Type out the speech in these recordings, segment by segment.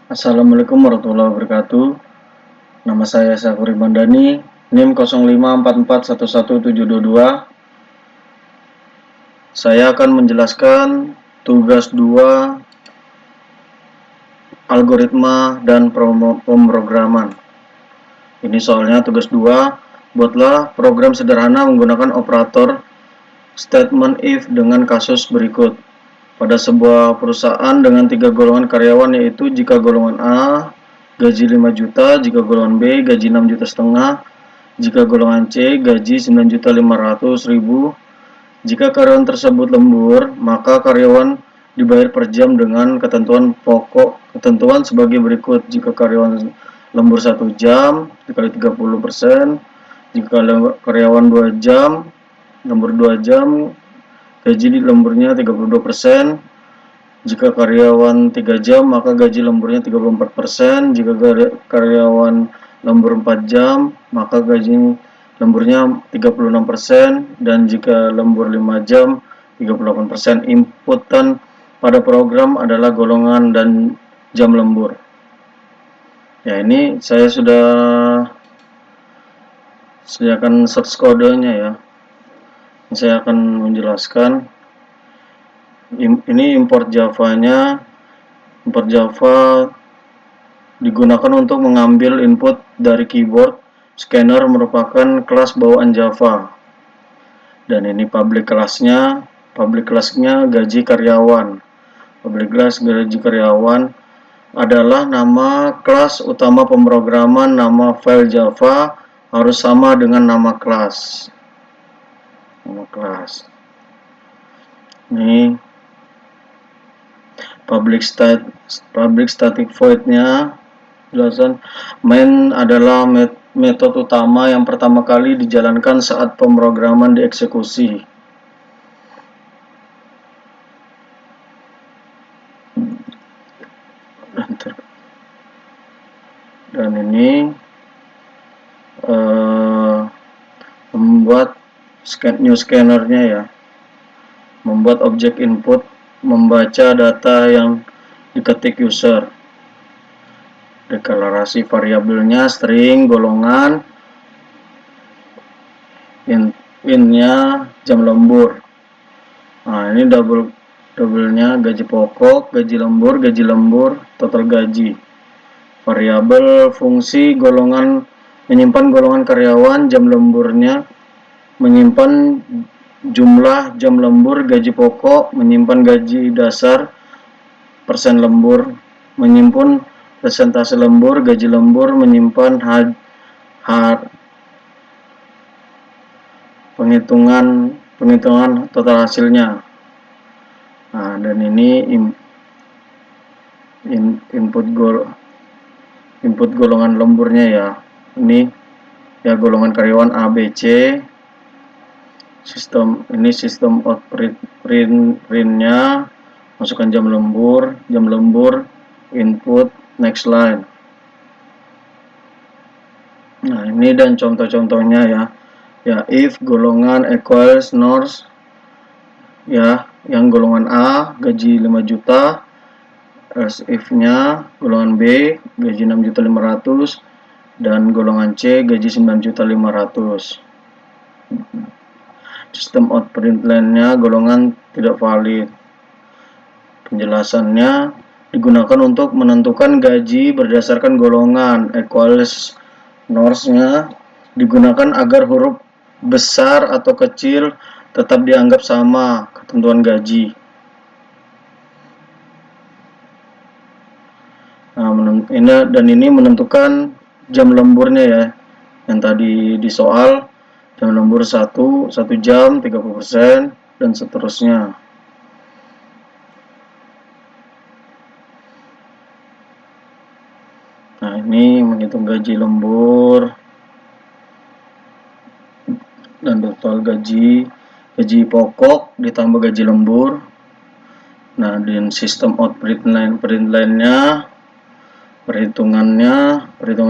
Assalamualaikum warahmatullahi wabarakatuh. Nama saya Syafuri Mandani, NIM 0544111722. Saya akan menjelaskan tugas 2 algoritma dan pemrograman. Ini soalnya tugas 2, buatlah program sederhana menggunakan operator statement if dengan kasus berikut. Pada sebuah perusahaan dengan 3 golongan karyawan, yaitu jika golongan A gaji 5 juta, jika golongan B gaji 6 juta setengah, jika golongan C gaji 9.500.000. Jika karyawan tersebut lembur, maka karyawan dibayar per jam dengan ketentuan sebagai berikut. Jika karyawan lembur 1 jam dikali 30%, jika karyawan 2 jam lembur 2 jam, gaji lemburnya 32%. Jika karyawan 3 jam, maka gaji lemburnya 34%. Jika karyawan lembur 4 jam, maka gaji lemburnya 36%. Dan jika lembur 5 jam, 38%. Inputan pada program adalah golongan dan jam lembur. Ya, ini saya sudah sediakan source kodenya ya. Saya akan menjelaskan. Ini import Java-nya. Import Java digunakan untuk mengambil input dari keyboard. Scanner merupakan kelas bawaan Java. Dan ini public kelasnya. Public kelasnya gaji karyawan. Public class gaji karyawan adalah nama kelas utama pemrograman. Nama file Java harus sama dengan nama kelas. Nama kelas. Ini public static void-nya. Jelasan main adalah metode utama yang pertama kali dijalankan saat pemrograman dieksekusi. Dan ini membuat new scannernya ya, membuat objek input, membaca data yang diketik user. Deklarasi variabelnya string, golongan, in-nya jam lembur. Nah, ini double-nya gaji pokok, gaji lembur, total gaji. Variabel fungsi golongan menyimpan golongan karyawan, jam lemburnya, menyimpan jumlah jam lembur, gaji pokok, menyimpan gaji dasar, persen lembur, menyimpan persentase lembur, gaji lembur, menyimpan penghitungan total hasilnya. Nah, dan ini input golongan lemburnya ya. Ini ya golongan karyawan A, B, C. Sistem out print-nya, masukkan jam lembur, input, next line. Nah, ini dan contoh-contohnya ya. Ya, if golongan equals north ya, yang golongan A gaji 5 juta, else if-nya golongan B gaji 6.500.000 dan golongan C gaji 9.500.000. Sistem out println-nya golongan tidak valid. Penjelasannya digunakan untuk menentukan gaji berdasarkan golongan. Equals north-nya digunakan agar huruf besar atau kecil tetap dianggap sama ketentuan gaji. Nah, ini menentukan jam lemburnya ya. Yang tadi di soal, jam lembur 1 jam 30% dan seterusnya. Nah, ini menghitung gaji lembur dan total gaji pokok ditambah gaji lembur. Nah, dan sistem out printline-nya, perhitungan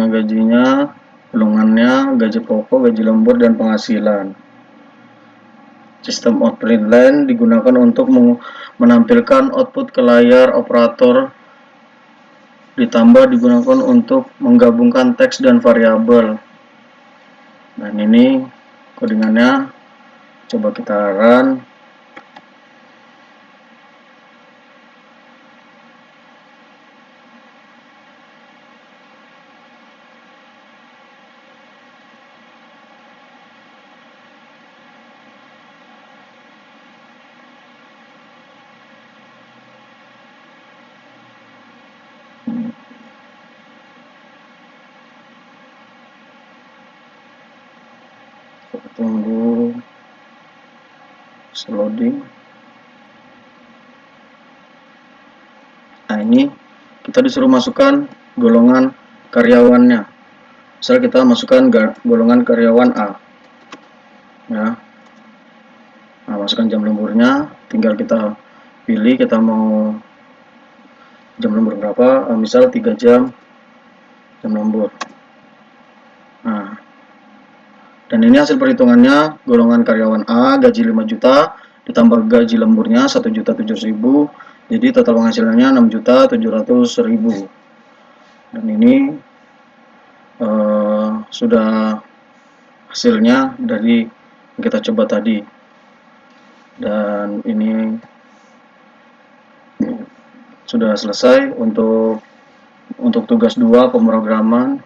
gajinya, golongannya, gaji pokok, gaji lembur, dan penghasilan. Sistem out printline digunakan untuk menampilkan output ke layar operator ditambah digunakan untuk menggabungkan teks dan variabel. Dan ini codingannya, coba kita run. Tunggu loading. Nah, ini kita disuruh masukkan golongan karyawannya. Misal kita masukkan golongan karyawan A, ya. Nah, masukkan jam lemburnya, tinggal kita pilih kita mau jam lembur berapa, misal 3 jam lembur. Nah, dan ini hasil perhitungannya, golongan karyawan A gaji 5 juta ditambah gaji lemburnya 1.007.000, jadi total penghasilannya 6.700.000. Dan ini sudah hasilnya dari yang kita coba tadi. Dan ini sudah selesai untuk tugas 2 pemrograman.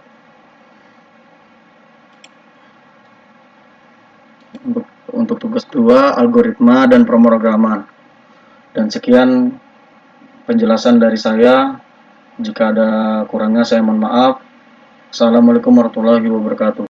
Untuk tugas 2 algoritma dan pemrograman. Dan sekian penjelasan dari saya. Jika ada kurangnya saya mohon maaf. Assalamualaikum warahmatullahi wabarakatuh.